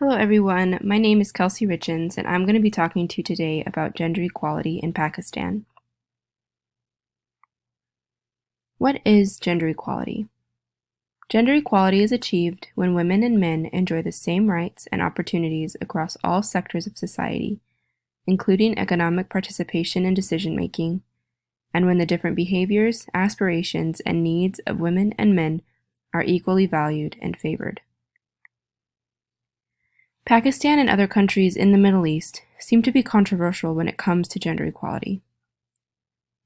Hello everyone, my name is Kelsey Richens and I'm going to be talking to you today about gender equality in Pakistan. What is gender equality? Gender equality is achieved when women and men enjoy the same rights and opportunities across all sectors of society, including economic participation in decision making, and when the different behaviors, aspirations, and needs of women and men are equally valued and favored. Pakistan and other countries in the Middle East seem to be controversial when it comes to gender equality.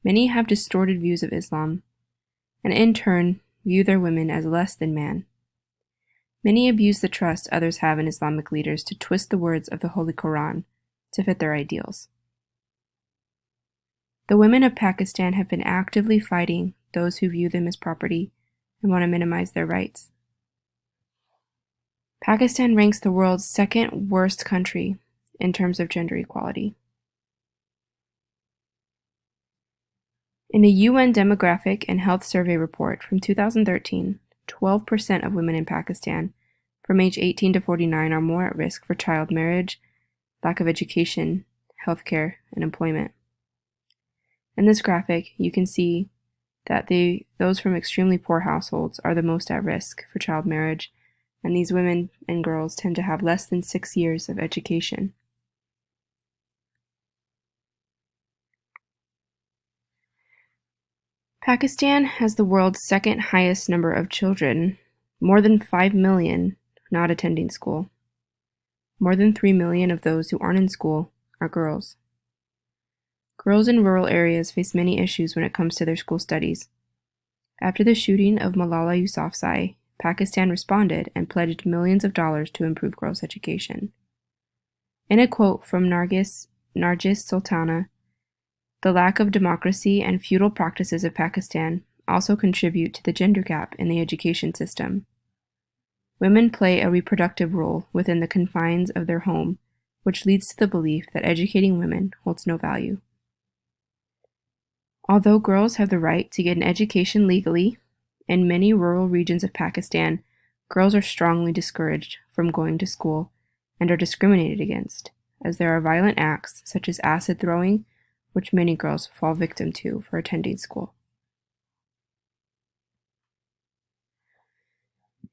Many have distorted views of Islam, and in turn view their women as less than man. Many abuse the trust others have in Islamic leaders to twist the words of the Holy Quran to fit their ideals. The women of Pakistan have been actively fighting those who view them as property and want to minimize their rights. Pakistan ranks the world's second worst country in terms of gender equality. In a UN Demographic and Health Survey report from 2013, 12% of women in Pakistan from age 18 to 49 are more at risk for child marriage, lack of education, healthcare, and employment. In this graphic, you can see that those from extremely poor households are the most at risk for child marriage, and these women and girls tend to have less than 6 years of education. Pakistan has the world's second highest number of children, more than 5 million not attending school. More than 3 million of those who aren't in school are girls. Girls in rural areas face many issues when it comes to their school studies. After the shooting of Malala Yousafzai, Pakistan responded and pledged millions of dollars to improve girls' education. In a quote from Nargis Sultana, "The lack of democracy and feudal practices of Pakistan also contribute to the gender gap in the education system. Women play a reproductive role within the confines of their home, which leads to the belief that educating women holds no value." Although girls have the right to get an education legally, in many rural regions of Pakistan, girls are strongly discouraged from going to school and are discriminated against, as there are violent acts such as acid throwing, which many girls fall victim to for attending school.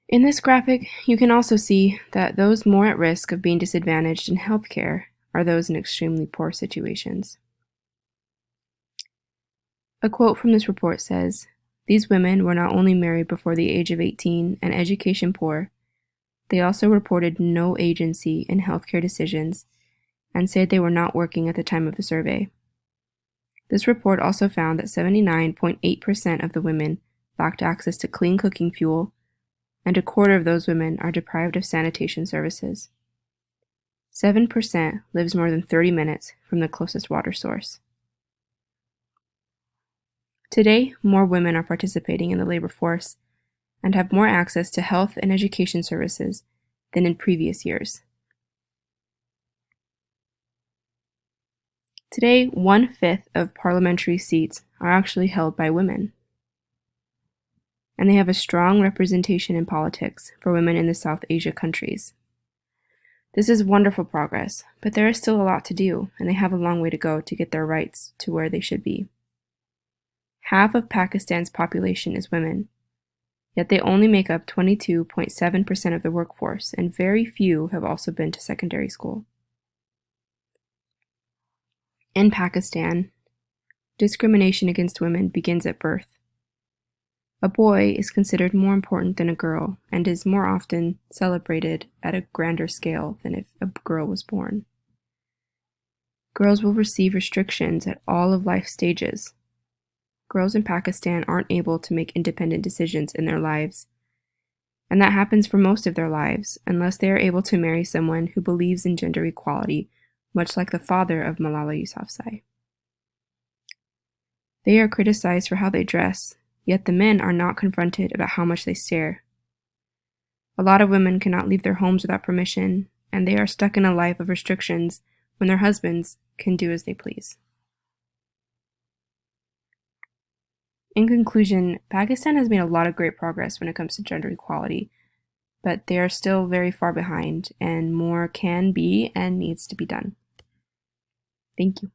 In this graphic, you can also see that those more at risk of being disadvantaged in healthcare are those in extremely poor situations. A quote from this report says, "These women were not only married before the age of 18 and education poor, they also reported no agency in healthcare decisions and said they were not working at the time of the survey." This report also found that 79.8% of the women lacked access to clean cooking fuel, and a quarter of those women are deprived of sanitation services. 7% lives more than 30 minutes from the closest water source. Today, more women are participating in the labor force and have more access to health and education services than in previous years. Today, 1/5 of parliamentary seats are actually held by women, and they have a strong representation in politics for women in the South Asia countries. This is wonderful progress, but there is still a lot to do, and they have a long way to go to get their rights to where they should be. Half of Pakistan's population is women, yet they only make up 22.7% of the workforce, and very few have also been to secondary school. In Pakistan, discrimination against women begins at birth. A boy is considered more important than a girl and is more often celebrated at a grander scale than if a girl was born. Girls will receive restrictions at all of life stages. Girls in Pakistan aren't able to make independent decisions in their lives, and that happens for most of their lives unless they are able to marry someone who believes in gender equality, much like the father of Malala Yousafzai. They are criticized for how they dress, yet the men are not confronted about how much they stare. A lot of women cannot leave their homes without permission, and they are stuck in a life of restrictions when their husbands can do as they please. In conclusion, Pakistan has made a lot of great progress when it comes to gender equality, but they are still very far behind, and more can be and needs to be done. Thank you.